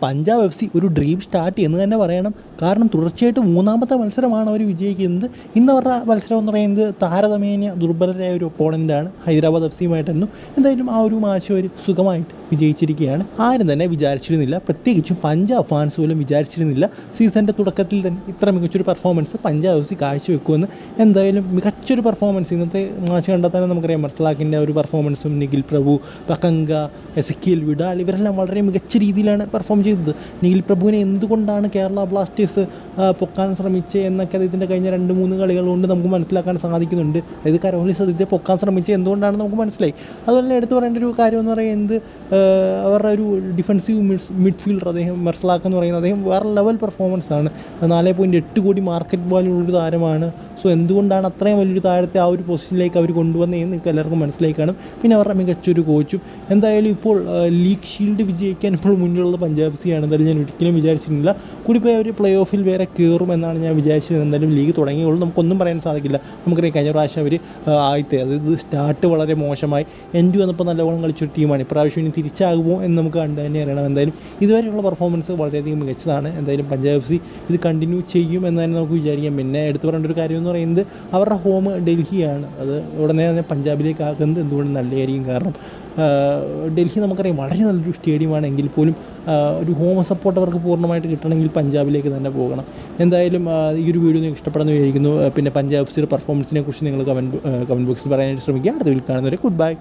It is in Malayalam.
പഞ്ചാബ് എഫ് സി ഒരു ഡ്രീം സ്റ്റാർട്ട് എന്ന് തന്നെ പറയണം. കാരണം തുടർച്ചയായിട്ട് മൂന്നാമത്തെ മത്സരമാണ് അവർ വിജയിക്കുന്നത്. ഇന്ന് അവരുടെ മത്സരം എന്ന് പറയുന്നത് താരതമ്യേന ദുർബലരായ ഒരു ഒപ്പോണൻ്റാണ് ഹൈദരാബാദ് എഫ് സിയുമായിട്ടായിരുന്നു. എന്തായാലും ആ ഒരു മാച്ച് അവർ സുഖമായിട്ട് വിജയിച്ചിരിക്കുകയാണ്. ആരും തന്നെ വിചാരിച്ചിരുന്നില്ല, പ്രത്യേകിച്ചും പഞ്ചാബ് ഫാൻസ് പോലും വിചാരിച്ചിരുന്നില്ല സീസണിൻ്റെ തുടക്കത്തിൽ തന്നെ ഇത്ര മികച്ചൊരു പെർഫോമൻസ് പഞ്ചാബ് എഫ് സി കാഴ്ചവെക്കുമെന്ന്. എന്തായാലും മികച്ചൊരു പെർഫോമൻസ് ഇന്നത്തെ മാച്ച് കണ്ടാൽ തന്നെ നമുക്കറിയാം. മർസലാക്കിൻ്റെ ഒരു പെർഫോമൻസും നിഖിൽ പ്രഭു, ബക്കങ്ക, എസക്കിയൽ വിഡാൽ ഇവരെല്ലാം വളരെ മികച്ച രീതിയിലാണ് പെർഫോം ചെയ്തത്. നിഖിൽ പ്രഭുവിനെ എന്തുകൊണ്ടാണ് കേരള ബ്ലാസ്റ്റേഴ്സ് പൊക്കാൻ ശ്രമിച്ചത് എന്നൊക്കെ അദ്ദേഹത്തിൻ്റെ കഴിഞ്ഞ 2-3 കളികൾ കൊണ്ട് നമുക്ക് മനസ്സിലാക്കാൻ സാധിക്കുന്നുണ്ട്. അതായത് കരോലി സദ്യത്തെ പൊക്കാൻ ശ്രമിച്ചത് എന്തുകൊണ്ടാണെന്ന് നമുക്ക് മനസ്സിലായി. അതുപോലെ എടുത്തു പറയേണ്ട ഒരു കാര്യം എന്ന് പറയുന്നത് അവരുടെ ഒരു ഡിഫൻസീവ് മിഡ്ഫീൽഡർ അദ്ദേഹം മർസലാക്ക് എന്ന് പറയുന്നത് അദ്ദേഹം വേറെ ലെവൽ പെർഫോമൻസ് ആണ്. 4.8 കോടി മാർക്കറ്റ് വാല്യൂ ഉള്ളൊരു താരമാണ്. സോ എന്തുകൊണ്ടാണ് അത്രയും വലിയൊരു താരത്തെ ആ ഒരു പൊസിഷനിലേക്ക് അവർ കൊണ്ടുവന്നതെന്ന് നിങ്ങൾക്ക് എല്ലാവർക്കും മനസ്സിലായി കാണും. പിന്നെ അവരുടെ മികച്ചൊരു കോച്ചും. എന്തായാലും ഇപ്പോൾ ലീഗ് ഷീൽഡ് വിജയിക്കാൻ ഇപ്പോൾ മുന്നിലുള്ള പഞ്ചാബ് എഫ് സിയാണ്. എന്തായാലും ഞാൻ ഒരിക്കലും വിചാരിച്ചിരുന്നില്ല കൂടിപ്പോയി അവർ പ്ലേ ഓഫിൽ വേറെ കയറും എന്നാണ് ഞാൻ വിചാരിച്ചിരുന്നത്. എന്തായാലും ലീഗ് തുടങ്ങിയുള്ളൂ, നമുക്കൊന്നും പറയാൻ സാധിക്കില്ല. നമുക്കറിയാം കഴിഞ്ഞ പ്രാവശ്യം അവർ അതായത് സ്റ്റാർട്ട് വളരെ മോശമായി, എൻഡ് വന്നപ്പോൾ നല്ലവണ്ണം കളിച്ചൊരു ടീമാണ്. ഇപ്രാവശ്യം ഇനി തിരിച്ചാകുമോ എന്ന് നമുക്ക് കണ്ടു തന്നെ അറിയണം. എന്തായാലും ഇതുവരെയുള്ള പെർഫോമൻസ് വളരെയധികം മികച്ചതാണ്. എന്തായാലും പഞ്ചാബ് എഫ് സി ഇത് കണ്ടിന്യൂ ചെയ്യും എന്ന് തന്നെ നമുക്ക് വിചാരിക്കാം. പിന്നെ എടുത്തു പറയേണ്ട ഒരു കാര്യം എന്ന് പറയുന്നത് അവരുടെ ഹോം ഡൽഹിയാണ്. അത് ഉടനെ തന്നെ പഞ്ചാബിലേക്ക് ആക്കുന്നത് എന്തുകൊണ്ട് നല്ലതായിരിക്കും. കാരണം ഡൽഹി നമുക്കറിയാം വളരെ നല്ലൊരു സ്റ്റേഡിയമാണ്. എങ്കിൽ പോലും ഒരു ഹോം സപ്പോർട്ട് അവർക്ക് പൂർണ്ണമായിട്ട് കിട്ടണമെങ്കിൽ പഞ്ചാബിലേക്ക് തന്നെ പോകണം. എന്തായാലും ഈ ഒരു വീഡിയോ നിങ്ങൾക്ക് ഇഷ്ടപ്പെടുന്നു വിചാരിക്കുന്നു. പിന്നെ പഞ്ചാബ് എഫ് സിയുടെ പെർഫോമൻസിനെ കുറിച്ച് നിങ്ങൾ കമൻറ്റ് ബോക്സിൽ പറയാനായിട്ട് ശ്രമിക്കുക. അടുത്ത വീഡിയോയിൽ കാണുന്നവരെ ഗുഡ് ബൈ.